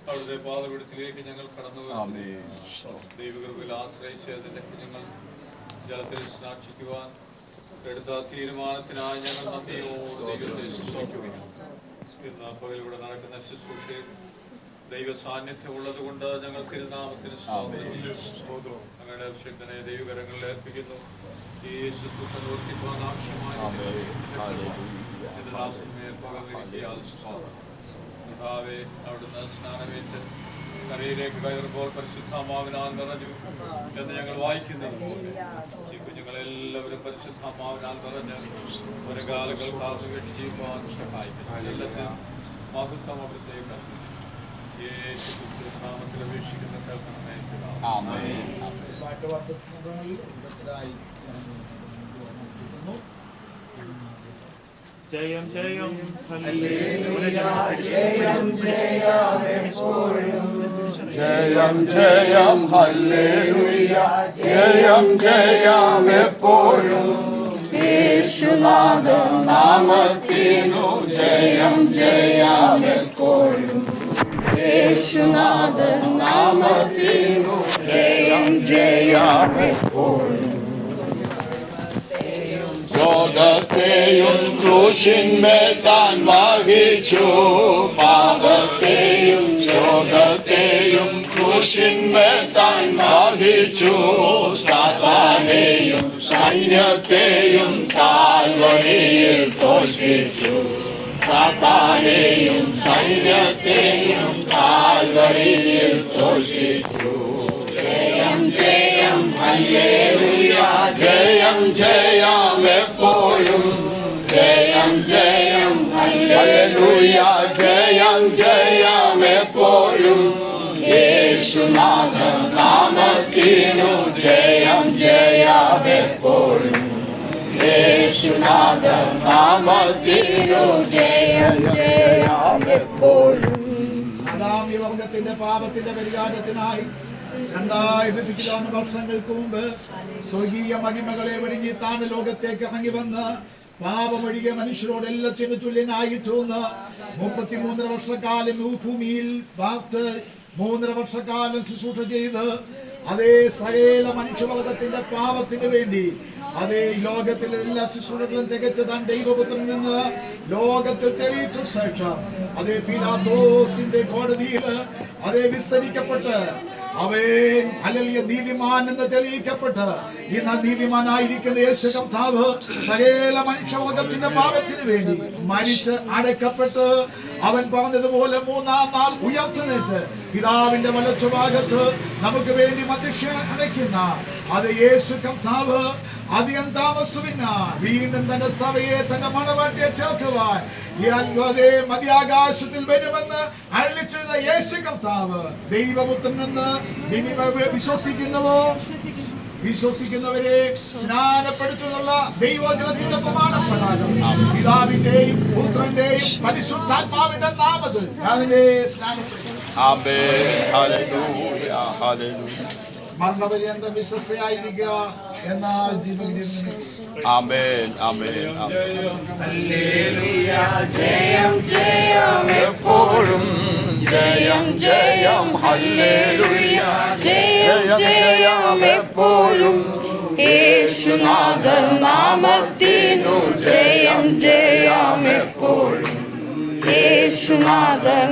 അവിടുത്തെ പാതപീഠത്തിലേക്ക് ഞങ്ങൾ കടന്നു വരുന്നു. ദൈവകൃപയിൽ ആശ്രയിച്ച് അതിന്റെ കുഞ്ഞുങ്ങൾ ജലത്തിൽ സാക്ഷിക്കുവാൻ എടുത്ത തീരുമാനത്തിനായി ഞങ്ങൾ നന്ദിയോട് ഇന്ന് പകലിവിടെ നടക്കുന്ന ശുശ്രൂഷയിൽ ദൈവ സാന്നിധ്യം ഉള്ളത് കൊണ്ട് ഞങ്ങൾ തിരുനാമത്തിന് ഞങ്ങളുടെ അഭിഷേകനെ ദൈവകരങ്ങളിൽ ഏൽപ്പിക്കുന്നു. ഈ ശുശ്രൂഷ നിവർത്തിക്കുവാൻ ആവശ്യമായ അവിടുന്ന് സ്നാനമേറ്റ് കരയിലേക്ക് കയറുമ്പോൾ പരിശുദ്ധാത്മാവിനാൽ നിറഞ്ഞു എന്ന് ഞങ്ങൾ വായിക്കുന്നത് പോലെ ഈ കുഞ്ഞുങ്ങളെല്ലാവരും പരിശുദ്ധാത്മാവിനാൽ നിറഞ്ഞ് ഒരു കാലങ്ങൾ കാത്തുകെട്ടി ജീവിക്കാൻ സഹായിക്കുന്നു. എല്ലാത്തിനും മഹത്വം അവിടുത്തേക്ക് നാമത്തിൽ അപേക്ഷിക്കുന്ന കേൾക്കണമേ. ജയം ജയം ജയം ജയം ഹല്ലേലൂയ ജയം ജയം എപ്പോഴും യേശുനാഥൻ നാമത്തിനു ജയം ജയം എപ്പോഴും യേശുനാഥൻ നാമത്തിനു ജയം ജയം എപ്പോഴും ലോകത്തെയും ക്രൂശിന്മേൽ താൻ വഹിച്ചു പാപത്തെയും ലോകത്തെയും ക്രൂശിന്മേൽ താൻ വഹിച്ചു സാത്താനെയും സൈന്യത്തെയും കാൽവരിയിൽ തോൽപ്പിച്ചു സാത്താനെയും സൈന്യത്തെയും കാൽവരിയിൽ തോൽപ്പിച്ചു. ജയം ജയം ഹല്ലേലൂയ ജയം ജയം എപ്പോഴും ജയം ജയം ഹല്ലേലൂയ ജയം ജയം എപ്പോഴും യേശുനാഥ നാമത്തിനു ജയം ജയം എപ്പോഴും യേശുനാഥ നാമത്തിനു ജയം ജയം എപ്പോഴും. ഈ ലോകത്തിന്റെ പാപത്തിന്റെ പരിഹാരത്തിനായി 2000 വർഷങ്ങൾക്ക് മുമ്പ് സ്വർഗീയ മഹിമകളെ വെടിഞ്ഞ് താൻ ലോകത്തേക്ക് ഇറങ്ങി വന്ന് പാപമൊഴികെ മനുഷ്യരോട് എല്ലാത്തിനും തുല്യനായി തോന്ന് 33 വർഷക്കാലം ഭൂമിയിൽ വാർത്ത് 3 വർഷക്കാലം ശുശ്രൂഷ ചെയ്ത് അതേ സകല മനുഷ്യവർഗത്തിന്റെ പാപത്തിന് വേണ്ടി അതേ ലോകത്തിലെ എല്ലാ ശുശ്രൂഷകളും തികച്ച താൻ ദൈവപുത്രൻ നിന്ന് ലോകത്തിൽ തെളിയിച്ച ശേഷം അതേ പീലാത്തോസിന്റെ കോടതിയിൽ അതേ വിസ്തരിക്കപ്പെട്ട് അവൻ ഹല്ലേലൂയ നീതിമാൻ എന്ന് തെളിയിക്കപ്പെട്ട് എന്നാൽ നീതിമാനായിരിക്കുന്ന യേശു കർത്താവ് സകല മനുഷ്യവർഗത്തിന്റെ പാപത്തിന് വേണ്ടി മരിച്ച് അടക്കപ്പെട്ട് അവൻ പറഞ്ഞതുപോലെ 3-ാം നാൾ ഉയർത്തുന്നേറ്റ് പിതാവിന്റെ വലത്തുഭാഗത്ത് നമുക്ക് വേണ്ടി മധ്യസ്ഥ അടയ്ക്കുന്ന അത് യേശു കർത്താവ് അധികം താമസമില്ല വീണ്ടും തന്റെ സഭയെ തന്റെ മണവാട്ടിയെ ചേർക്കുവാൻ മധ്യാകാശത്തിൽ വരുമെന്ന് അരുളിച്ചെയ്ത യേശു കർത്താവ് ദൈവപുത്രനെന്ന് വിശ്വസിക്കുന്നവോ വിശ്വസിക്കുന്നവരെ സ്നാനപ്പെടുത്തുന്നുള്ള ദൈവജനത്തിന്റെ പ്രമാണപ്രകാരം പിതാവിന്റെയും പുത്രന്റെയും പരിശുദ്ധാത്മാവിന്റെ നാമത്തിൽ അതിനെ മരണപര്യന്തം വിശ്വസ്തയായിരിക്കുക എന്നാൽ ജീവൻ ആമേൻ ആമേൻ ഹല്ലേലൂയ ജയം ജയം എപ്പോഴും ജയം ജയം ഹല്ലേലൂയ ജയം ജയം എപ്പോഴും യേശുനാഥൻ നാമത്തിനു ജയം ജയം എപ്പോഴും യേശുനാഥൻ